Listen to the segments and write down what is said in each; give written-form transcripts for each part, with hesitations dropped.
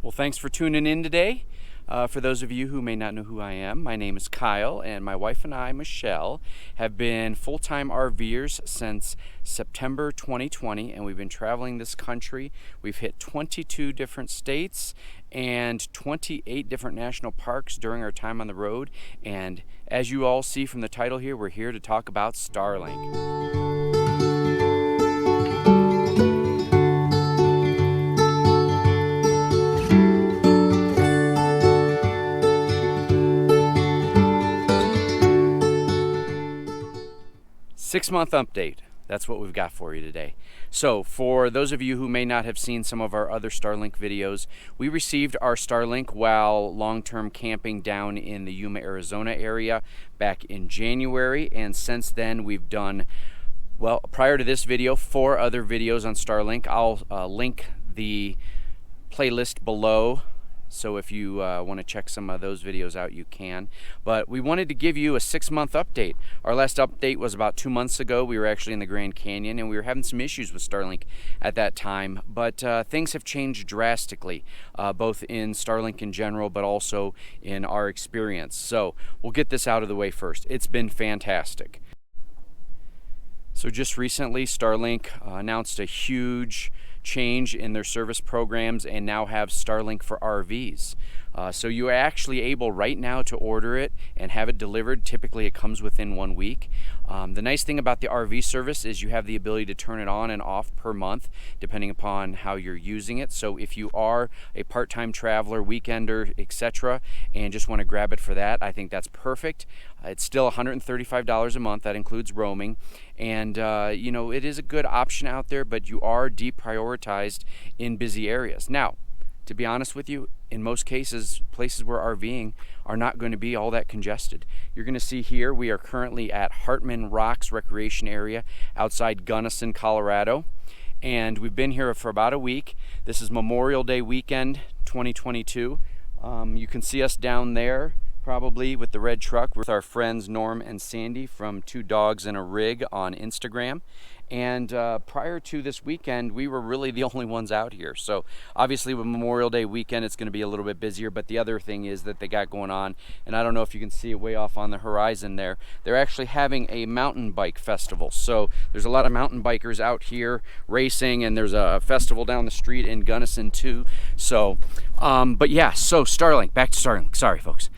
Well, thanks for tuning in today. For those of you who may not know who I am, my name is Kyle, and my wife and I, Michelle, have been full-time RVers since September 2020, and we've been traveling this country. We've hit 22 different states and 28 different national parks during our time on the road. And as you all see from the title here, we're here to talk about Starlink. 6-month update. That's what we've got for you today. So for those of you who may not have seen some of our other Starlink videos, we received our Starlink while long-term camping down in the Yuma, Arizona area back in January. And since then we've done, well, prior to this video, 4 other videos on Starlink. I'll link the playlist below. So if you want to check some of those videos out, you can. But we wanted to give you a 6-month update. Our last update was about 2 months ago. We were actually in the Grand Canyon, and we were having some issues with Starlink at that time. But things have changed drastically, both in Starlink in general, but also in our experience. So we'll get this out of the way first. It's been fantastic. So just recently, Starlink announced a huge change in their service programs and now have Starlink for RVs. So you are actually able right now to order it and have it delivered. Typically it comes within 1 week. The nice thing about the RV service is you have the ability to turn it on and off per month depending upon how you're using it. So if you are a part-time traveler, weekender, etc., and just want to grab it for that, I think that's perfect. It's still $135 a month. That includes roaming. And you know, it is a good option out there, but you are deprioritized in busy areas. Now, to be honest with you, in most cases, places where RVing are not going to be all that congested. You're going to see here, we are currently at Hartman Rocks Recreation Area outside Gunnison, Colorado. And we've been here for about a week. This is Memorial Day weekend 2022. You can see us down there, probably with the red truck, with our friends Norm and Sandy from 2 Dogs and a Rig on Instagram. And prior to this weekend, we were really the only ones out here. So obviously with Memorial Day weekend, it's going to be a little bit busier. But the other thing is that they got going on, and I don't know if you can see it way off on the horizon there, they're actually having a mountain bike festival. So there's a lot of mountain bikers out here racing, and there's a festival down the street in Gunnison too. So, but yeah, so Starlink, back to Starlink. Sorry, folks.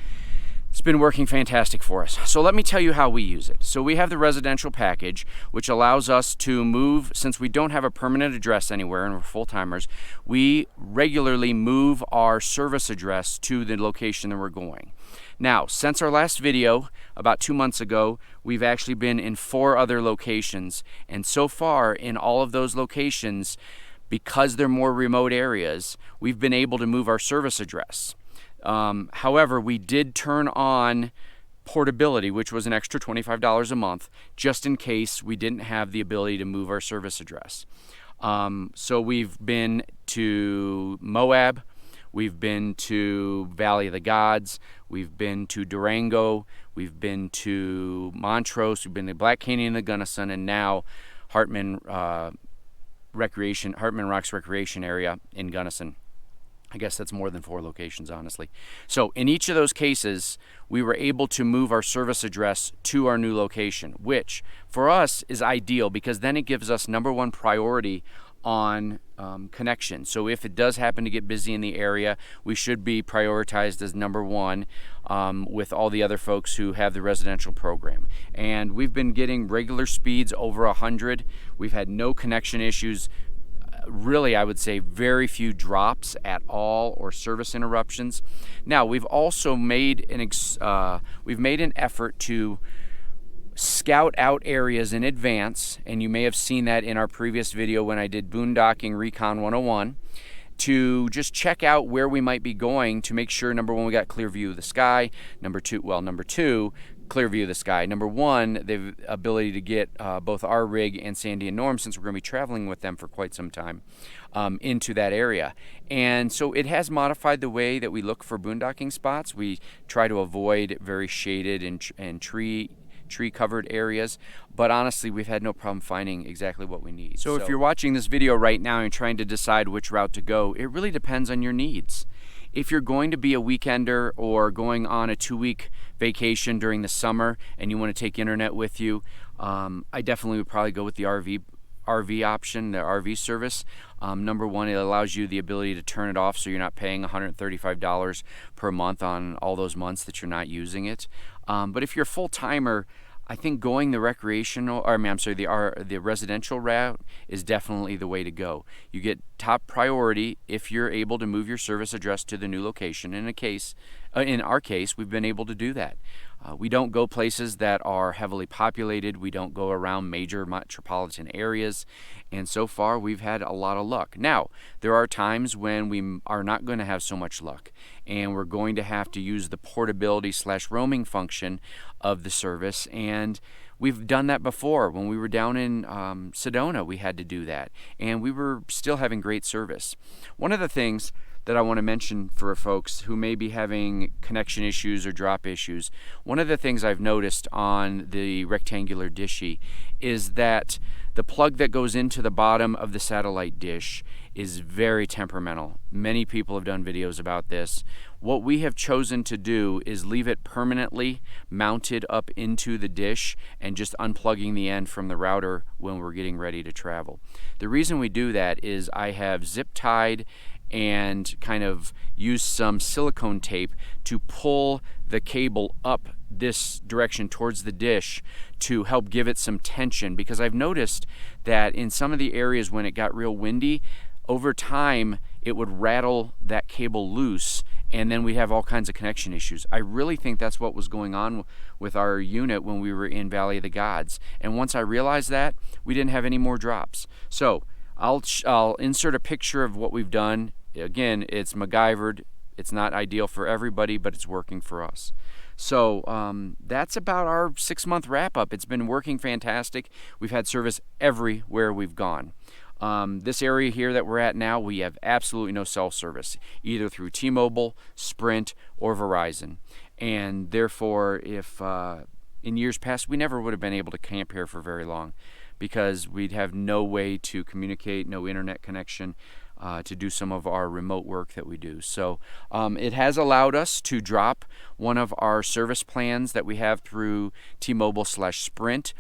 It's been working fantastic for us. So let me tell you how we use it. So we have the residential package, which allows us to move, since we don't have a permanent address anywhere and we're full-timers, we regularly move our service address to the location that we're going. Now, since our last video, about 2 months ago, we've actually been in 4 other locations. And so far, in all of those locations, because they're more remote areas, we've been able to move our service address. However, we did turn on portability, which was an extra $25 a month, just in case we didn't have the ability to move our service address. So we've been to Moab, we've been to Valley of the Gods, we've been to Durango, we've been to Montrose, we've been to Black Canyon and the Gunnison, and now Hartman Rocks Recreation Area in Gunnison. I guess that's more than 4 locations, honestly. So in each of those cases, we were able to move our service address to our new location, which for us is ideal because then it gives us #1 priority on connection. So if it does happen to get busy in the area, we should be prioritized as #1 with all the other folks who have the residential program. And we've been getting regular speeds over 100. We've had no connection issues. Really, I would say very few drops at all or service interruptions. Now, we've also made an effort to scout out areas in advance, and you may have seen that in our previous video when I did Boondocking Recon 101, to just check out where we might be going to make sure, #1, we got clear view of the sky, number two, clear view of the sky. #1, the ability to get both our rig and Sandy and Norm, since we're going to be traveling with them for quite some time, into that area. And so it has modified the way that we look for boondocking spots. We try to avoid very shaded and tree-covered areas, but honestly, we've had no problem finding exactly what we need. So if you're watching this video right now and trying to decide which route to go, it really depends on your needs. If you're going to be a weekender or going on a 2-week vacation during the summer and you want to take internet with you, I definitely would probably go with the RV option, the RV service. Number one, it allows you the ability to turn it off so you're not paying $135 per month on all those months that you're not using it. But if you're a full-timer, I think going the the residential route is definitely the way to go. You get top priority if you're able to move your service address to the new location. In our case, we've been able to do that. We don't go places that are heavily populated. We don't go around major metropolitan areas. And so far, we've had a lot of luck. Now, there are times when we are not going to have so much luck, and we're going to have to use the portability/roaming function of the service. And we've done that before. When we were down in Sedona, we had to do that, and we were still having great service. One of the things that I want to mention for folks who may be having connection issues or drop issues, one of the things I've noticed on the rectangular dishy is that the plug that goes into the bottom of the satellite dish is very temperamental. Many people have done videos about this. What we have chosen to do is leave it permanently mounted up into the dish and just unplugging the end from the router when we're getting ready to travel. The reason we do that is I have zip tied and kind of use some silicone tape to pull the cable up this direction towards the dish to help give it some tension, because I've noticed that in some of the areas when it got real windy, over time it would rattle that cable loose, and then we have all kinds of connection issues. I really think that's what was going on with our unit when we were in Valley of the Gods, and once I realized that, we didn't have any more drops. So I'll insert a picture of what we've done. Again, it's MacGyvered. It's not ideal for everybody, but it's working for us. So that's about our 6-month wrap-up. It's been working fantastic. We've had service everywhere we've gone. This area here that we're at now, we have absolutely no cell service, either through T-Mobile, Sprint, or Verizon. And therefore, if in years past, we never would have been able to camp here for very long, because we'd have no way to communicate, no internet connection to do some of our remote work that we do. So it has allowed us to drop one of our service plans that we have through T-Mobile/Sprint.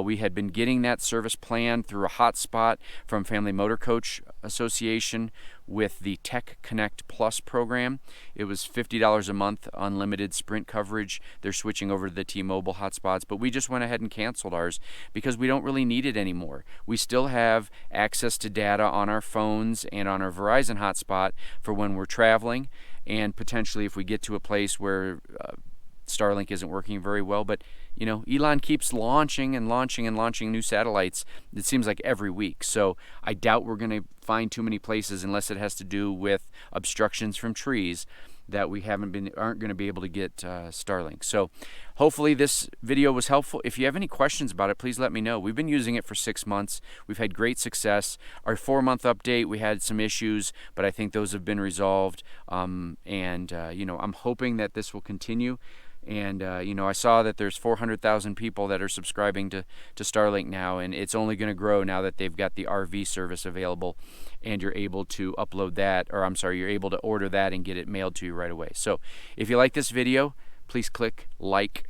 We had been getting that service plan through a hotspot from Family Motor Coach Association with the Tech Connect Plus program. It was $50 a month, unlimited Sprint coverage. They're switching over to the T-Mobile hotspots, but we just went ahead and canceled ours because we don't really need it anymore. We still have access to data on our phones and on our Verizon hotspot for when we're traveling, and potentially if we get to a place where Starlink isn't working very well. But you know, Elon keeps launching and launching and launching new satellites, it seems like every week. So I doubt we're going to find too many places, unless it has to do with obstructions from trees, that we aren't going to be able to get Starlink. So hopefully this video was helpful. If you have any questions about it, please let me know. We've been using it for 6 months. We've had great success. Our 4-month update, we had some issues, but I think those have been resolved. You know, I'm hoping that this will continue. And you know, I saw that there's 400,000 people that are subscribing to Starlink now, and it's only going to grow now that they've got the RV service available, and you're able to upload that, or I'm sorry, you're able to order that and get it mailed to you right away. So if you like this video, please click like,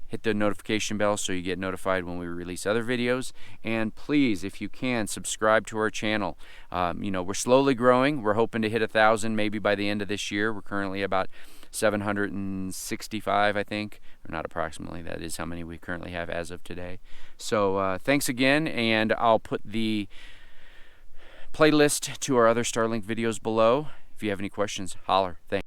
hit the notification bell so you get notified when we release other videos, and please, if you can, subscribe to our channel. You know, we're slowly growing. We're hoping to hit 1,000 maybe by the end of this year. We're currently about 765, I think, or not approximately, that is how many we currently have as of today. So thanks again, and I'll put the playlist to our other Starlink videos below. If you have any questions, holler. Thanks.